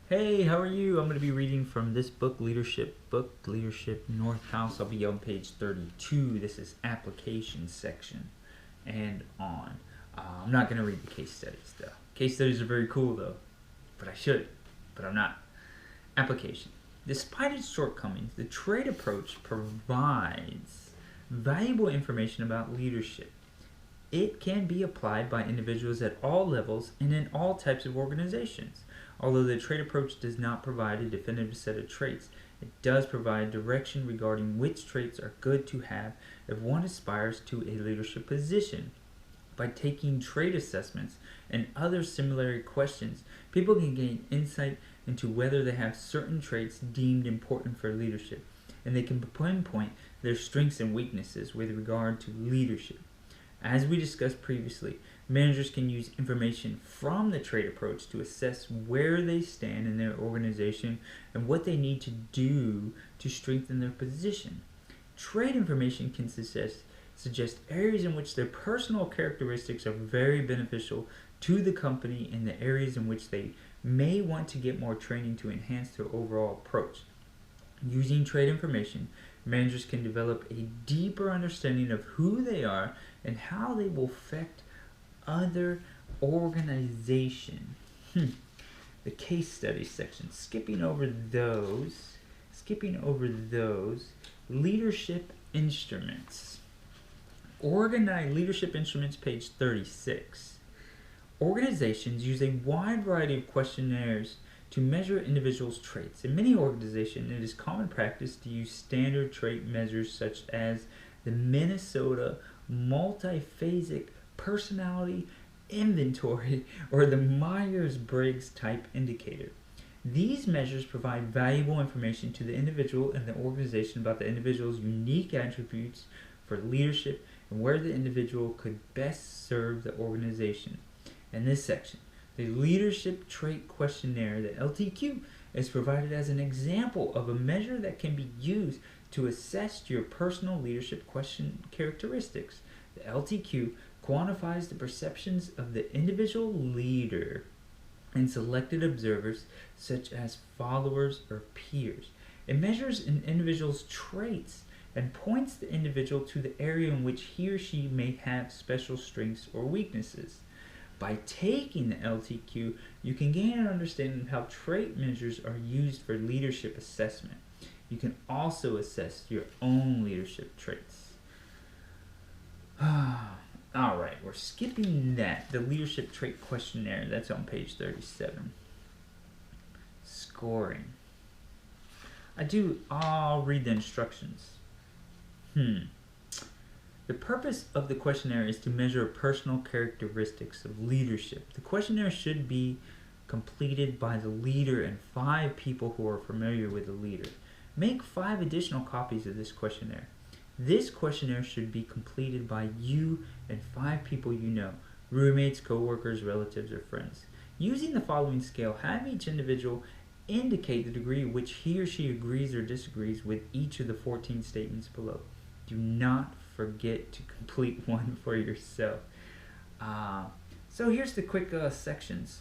Hey, how are you? I'm going to be reading from this book, Leadership Northouse. I'll be on page 32. This is application section and on. I'm not going to read the case studies though. Case studies are very cool though, but I should, but I'm not. Application. Despite its shortcomings, the trade approach provides valuable information about leadership. It can be applied by individuals at all levels and in all types of organizations. Although the trade approach does not provide a definitive set of traits, it does provide direction regarding which traits are good to have if one aspires to a leadership position. By taking trait assessments and other similar questions, people can gain insight into whether they have certain traits deemed important for leadership, and they can pinpoint their strengths and weaknesses with regard to leadership. As we discussed previously, managers can use information from the trait approach to assess where they stand in their organization and what they need to do to strengthen their position. Trait information can suggest areas in which their personal characteristics are very beneficial to the company and the areas in which they may want to get more training to enhance their overall approach. Using trait information, managers can develop a deeper understanding of who they are and how they will affect other organization. The case study section. Skipping over those. Leadership instruments. Organize leadership instruments, page 36. Organizations use a wide variety of questionnaires to measure individuals' traits. In many organizations, it is common practice to use standard trait measures such as the Minnesota Multiphasic Personality Inventory or the Myers-Briggs Type Indicator. These measures provide valuable information to the individual and the organization about the individual's unique attributes for leadership and where the individual could best serve the organization. In this section, the Leadership Trait Questionnaire, the LTQ, is provided as an example of a measure that can be used to assess your personal leadership characteristics. The LTQ quantifies the perceptions of the individual leader and selected observers, such as followers or peers. It measures an individual's traits and points the individual to the area in which he or she may have special strengths or weaknesses. By taking the LTQ, you can gain an understanding of how trait measures are used for leadership assessment. You can also assess your own leadership traits. Alright, we're skipping that. The Leadership Trait Questionnaire, that's on page 37. Scoring. I'll read the instructions. The purpose of the questionnaire is to measure personal characteristics of leadership. The questionnaire should be completed by the leader and 5 people who are familiar with the leader. Make 5 additional copies of this questionnaire. This questionnaire should be completed by you and 5 people you know, roommates, co-workers, relatives, or friends. Using the following scale, have each individual indicate the degree in which he or she agrees or disagrees with each of the 14 statements below. Do not forget to complete one for yourself. So here's the quick sections.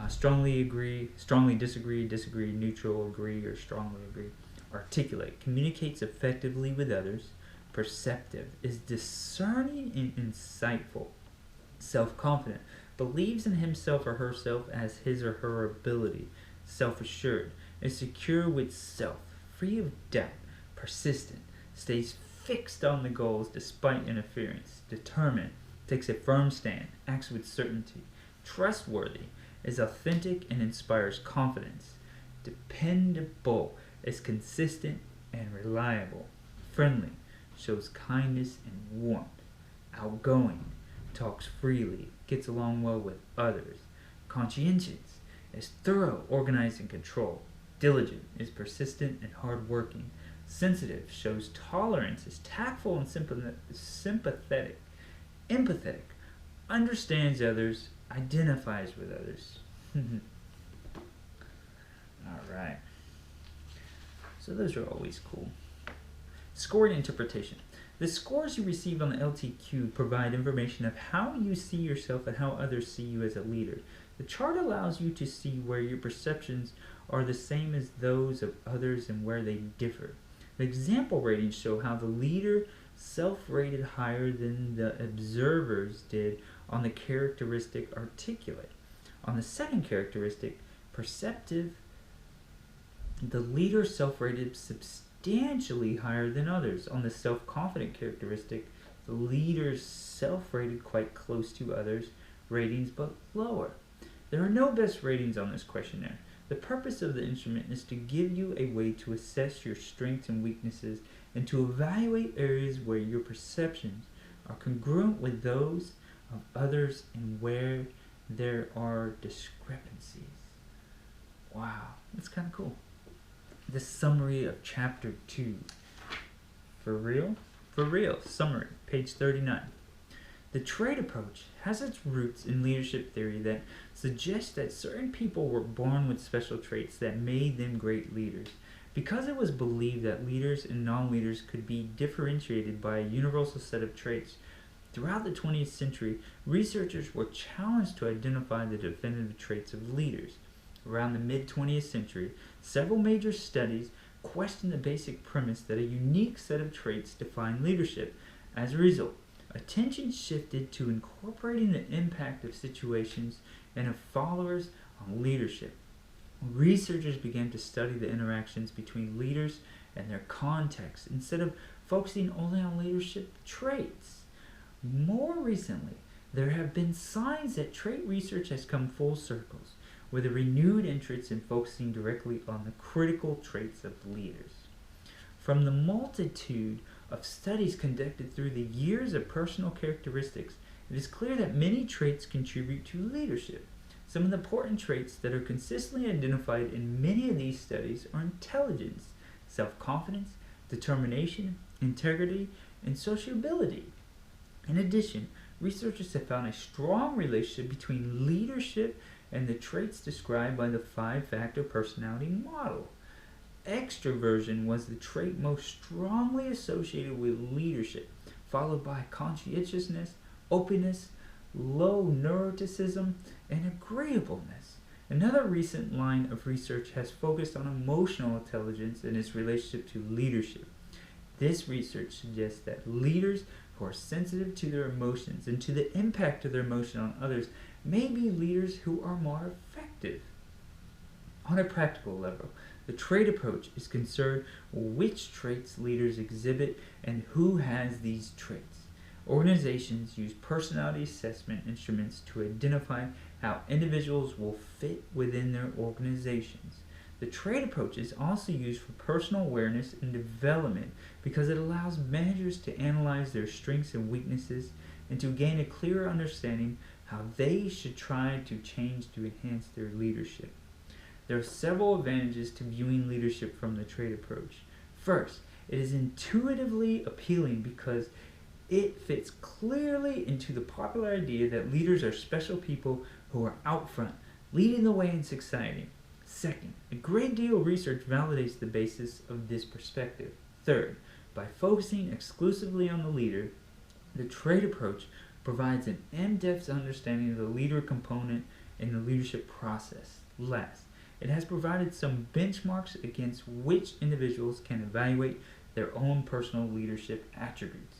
Strongly agree, strongly disagree, disagree, neutral, agree, or strongly agree. Articulate, communicates effectively with others. Perceptive, is discerning and insightful. Self-confident, believes in himself or herself as his or her ability. Self-assured, is secure with self, free of doubt. Persistent, stays fixed on the goals despite interference. Determined, takes a firm stand, acts with certainty. Trustworthy, is authentic and inspires confidence. Dependable, is consistent and reliable. Friendly, shows kindness and warmth. Outgoing, talks freely, gets along well with others. Conscientious, is thorough, organized, and controlled. Diligent, is persistent and hardworking. Sensitive, shows tolerance, is tactful and sympathetic. Empathetic, understands others, identifies with others. Alright. So those are always cool. Scoring interpretation. The scores you receive on the LTQ provide information of how you see yourself and how others see you as a leader. The chart allows you to see where your perceptions are the same as those of others and where they differ. The example ratings show how the leader self-rated higher than the observers did on the characteristic articulate. On the second characteristic, perceptive, the leader self-rated substantially higher than others. On the self-confident characteristic, the leader self-rated quite close to others' ratings but lower. There are no best ratings on this questionnaire. The purpose of the instrument is to give you a way to assess your strengths and weaknesses and to evaluate areas where your perceptions are congruent with those of others and where there are discrepancies. Wow, that's kind of cool. The summary of Chapter 2. For real? For real. Summary, page 39. The trait approach has its roots in leadership theory that suggests that certain people were born with special traits that made them great leaders. Because it was believed that leaders and non-leaders could be differentiated by a universal set of traits, throughout the 20th century, researchers were challenged to identify the definitive traits of leaders. Around the mid-20th century, several major studies questioned the basic premise that a unique set of traits define leadership. As a result, attention shifted to incorporating the impact of situations and of followers on leadership. Researchers began to study the interactions between leaders and their context instead of focusing only on leadership traits. More recently, there have been signs that trait research has come full circles, with a renewed interest in focusing directly on the critical traits of leaders. From the multitude of studies conducted through the years of personal characteristics, it is clear that many traits contribute to leadership. Some of the important traits that are consistently identified in many of these studies are intelligence, self-confidence, determination, integrity, and sociability. In addition, researchers have found a strong relationship between leadership and the traits described by the 5-factor personality model. Extroversion was the trait most strongly associated with leadership, followed by conscientiousness, openness, low neuroticism, and agreeableness. Another recent line of research has focused on emotional intelligence and its relationship to leadership. This research suggests that leaders who are sensitive to their emotions and to the impact of their emotion on others may be leaders who are more effective. On a practical level, the trait approach is concerned with which traits leaders exhibit and who has these traits. Organizations use personality assessment instruments to identify how individuals will fit within their organizations. The trait approach is also used for personal awareness and development because it allows managers to analyze their strengths and weaknesses and to gain a clearer understanding how they should try to change to enhance their leadership. There are several advantages to viewing leadership from the trait approach. First, it is intuitively appealing because it fits clearly into the popular idea that leaders are special people who are out front, leading the way in society. Second, a great deal of research validates the basis of this perspective. Third, by focusing exclusively on the leader, the trait approach provides an in-depth understanding of the leader component in the leadership process. Last, it has provided some benchmarks against which individuals can evaluate their own personal leadership attributes.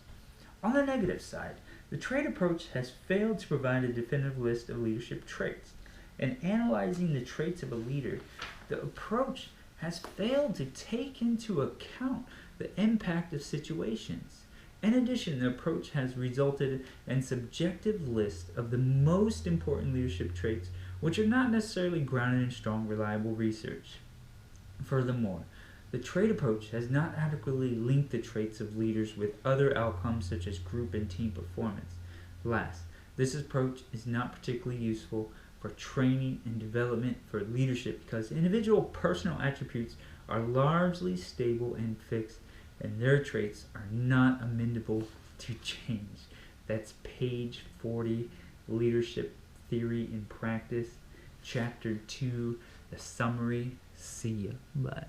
On the negative side, the trait approach has failed to provide a definitive list of leadership traits. In analyzing the traits of a leader, the approach has failed to take into account the impact of situations. In addition, the approach has resulted in subjective lists of the most important leadership traits, which are not necessarily grounded in strong, reliable research. Furthermore, the trait approach has not adequately linked the traits of leaders with other outcomes such as group and team performance. Last, this approach is not particularly useful for training and development for leadership because individual personal attributes are largely stable and fixed, and their traits are not amendable to change. That's page 40, Leadership Theory in Practice, Chapter 2, the summary. See ya. Bye.